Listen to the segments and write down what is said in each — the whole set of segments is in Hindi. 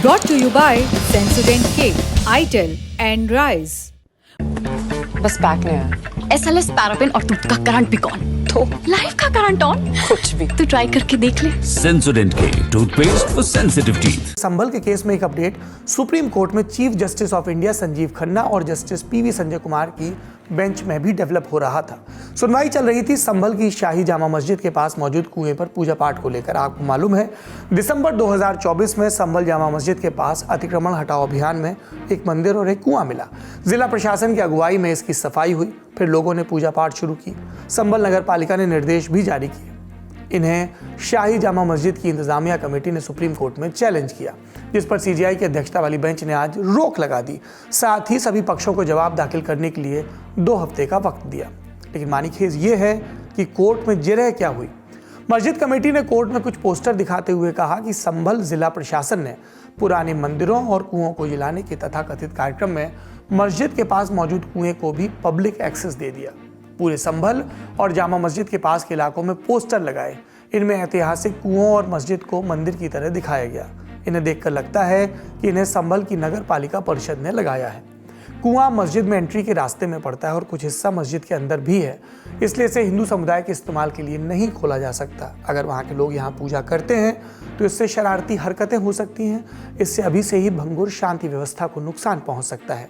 Brought to you by Sensodyne K, itel and Rise. बस पैक नहीं है। SLS पैराफिन और दूध का करंट भी कौन? तो लाइफ का करंट ऑन? कुछ भी। तो ट्राई करके देख ले। Sensodyne K, toothpaste for sensitive teeth. संभल के केस में एक अपडेट। सुप्रीम कोर्ट में chief justice of India Sanjeev Khanna और जस्टिस पीवी संजय कुमार की बेंच में भी डेवलप हो रहा था। सुनवाई चल रही थी संभल की शाही जामा मस्जिद के पास मौजूद कुएं पर पूजा पाठ को लेकर। आपको मालूम है दिसंबर 2024 में संभल जामा मस्जिद के पास अतिक्रमण हटाओ अभियान में एक मंदिर और एक कुआं मिला। जिला प्रशासन की अगुवाई में इसकी सफाई हुई, फिर लोगों ने पूजा पाठ शुरू की। संभल नगर पालिका ने निर्देश भी जारी किए। इन्हें शाही जामा मस्जिद की इंतजामिया कमेटी ने सुप्रीम कोर्ट में चैलेंज किया, जिस पर सीजीआई की अध्यक्षता वाली बेंच ने आज रोक लगा दी। साथ ही सभी पक्षों को जवाब दाखिल करने के लिए 2 हफ्ते का वक्त दिया। लेकिन मानीखेज ये है कि कोर्ट में जिरह क्या हुई। मस्जिद कमेटी ने कोर्ट में कुछ पोस्टर दिखाते हुए कहा कि संभल जिला प्रशासन ने पुराने मंदिरों और कुओं को जलाने के तथाकथित कार्यक्रम में मस्जिद के पास मौजूद कुएं को भी पब्लिक एक्सेस दे दिया। पूरे संभल और जामा मस्जिद के पास के इलाकों में पोस्टर लगाए। इनमें ऐतिहासिक कुओं और मस्जिद को मंदिर की तरह दिखाया गया। इन्हें देखकर लगता है कि इन्हें संभल की नगर पालिका परिषद ने लगाया है। कुआं मस्जिद में एंट्री के रास्ते में पड़ता है और कुछ हिस्सा मस्जिद के अंदर भी है, इसलिए इसे हिंदू समुदाय के इस्तेमाल के लिए नहीं खोला जा सकता। अगर वहाँ के लोग यहाँ पूजा करते हैं तो इससे शरारती हरकतें हो सकती हैं। इससे अभी से ही भंगुर शांति व्यवस्था को नुकसान पहुँच सकता है।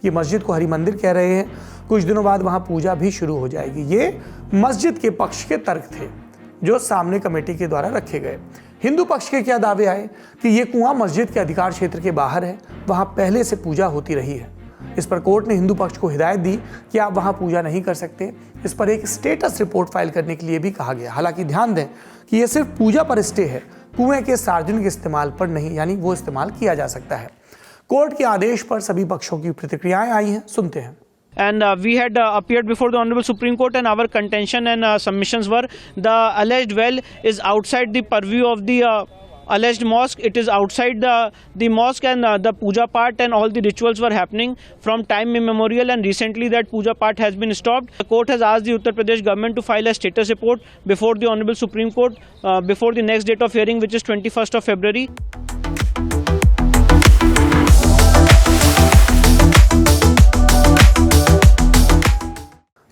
ये मस्जिद को हरि मंदिर कह रहे हैं। कुछ दिनों बाद वहाँ पूजा भी शुरू हो जाएगी। ये मस्जिद के पक्ष के तर्क थे जो सामने कमेटी के द्वारा रखे गए। हिंदू पक्ष के क्या दावे आए कि ये कुआं मस्जिद के अधिकार क्षेत्र के बाहर है, वहाँ पहले से पूजा होती रही है। इस पर कोर्ट ने हिंदू पक्ष को हिदायत दी कि आप वहाँ पूजा नहीं कर सकते। इस पर एक स्टेटस रिपोर्ट फाइल करने के लिए भी कहा गया। हालांकि ध्यान दें कि ये सिर्फ पूजा पर स्टे है, कुएं के सार्वजनिक इस्तेमाल पर नहीं, यानी वो इस्तेमाल किया जा सकता है। कोर्ट के आदेश पर सभी पक्षों की प्रतिक्रियाएं आई हैं, सुनते हैं। And we had appeared before the Honorable Supreme Court, and our contention and submissions were the alleged well is outside the purview of the alleged mosque. It is outside the mosque, and the puja part and all the rituals were happening from time immemorial, and recently that puja part has been stopped. The court has asked the Uttar Pradesh government to file a status report before the Honorable Supreme Court before the next date of hearing, which is 21st of February.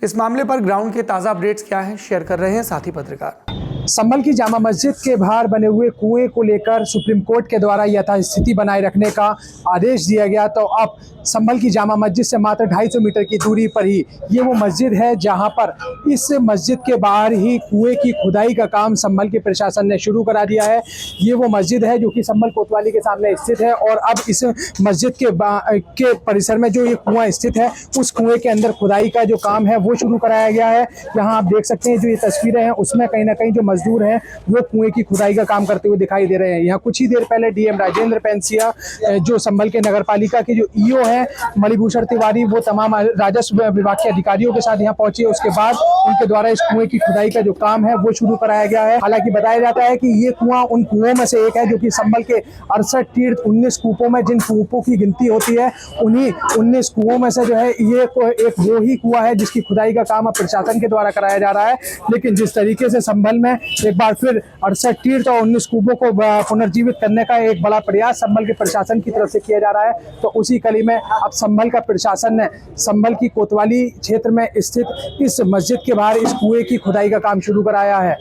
इस मामले पर ग्राउंड के ताज़ा अपडेट्स क्या हैं, शेयर कर रहे हैं साथी पत्रकार। संभल की जामा मस्जिद के बाहर बने हुए कुएं को लेकर सुप्रीम कोर्ट के द्वारा यथास्थिति बनाए रखने का आदेश दिया गया। तो अब संभल की जामा मस्जिद से मात्र 250 मीटर की दूरी पर ही ये वो मस्जिद है जहां पर इस मस्जिद के बाहर ही कुएं की खुदाई का काम संभल के प्रशासन ने शुरू करा दिया है। ये वो मस्जिद है जो कि संभल कोतवाली के सामने स्थित है, और अब इस मस्जिद के परिसर में जो ये कुआं स्थित है उस कुएं के अंदर खुदाई का जो काम है वो शुरू कराया गया है। यहाँ आप देख सकते हैं जो ये तस्वीरें हैं उसमें कहीं ना कहीं जो मजदूर हैं वो कुएं की खुदाई का काम करते हुए दिखाई दे रहे हैं। यहाँ कुछ ही देर पहले डीएम राजेंद्र पेंसिया, जो संभल के नगर पालिका के जो ईओ हैं मणिभूषण तिवारी, वो तमाम राजस्व विभाग के अधिकारियों के साथ यहाँ पहुंचे। उसके बाद उनके द्वारा इस कुएं की खुदाई का जो काम है वो शुरू कराया गया है। हालांकि बताया जाता है कि ये कुआं उन कुओं में से एक है जो कि संभल के 68 तीर्थ 19 कूपों में जिन कूपों की गिनती होती है उन्हीं 19 कुओं में से जो है ये एक वो ही कुआं है जिसकी खुदाई का काम अब प्रशासन के द्वारा कराया जा रहा है। लेकिन जिस तरीके से संभल में एक बार फिर 68 तीर्थ और 19 कूपों को पुनर्जीवित करने का एक बड़ा प्रयास संभल के प्रशासन की तरफ से किया जा रहा है, तो उसी कड़ी में अब संभल का प्रशासन ने संभल की कोतवाली क्षेत्र में स्थित इस मस्जिद के बाहर इस कुएं की खुदाई का काम शुरू कराया है।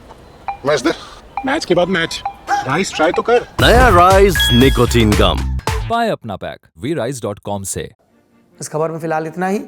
मैच के बाद मैच राइस ट्राई तो कर। नया राइस निकोटीन गम। बाय अपना पैक वीराइस.com से। इस खबर में फिलहाल इतना ही।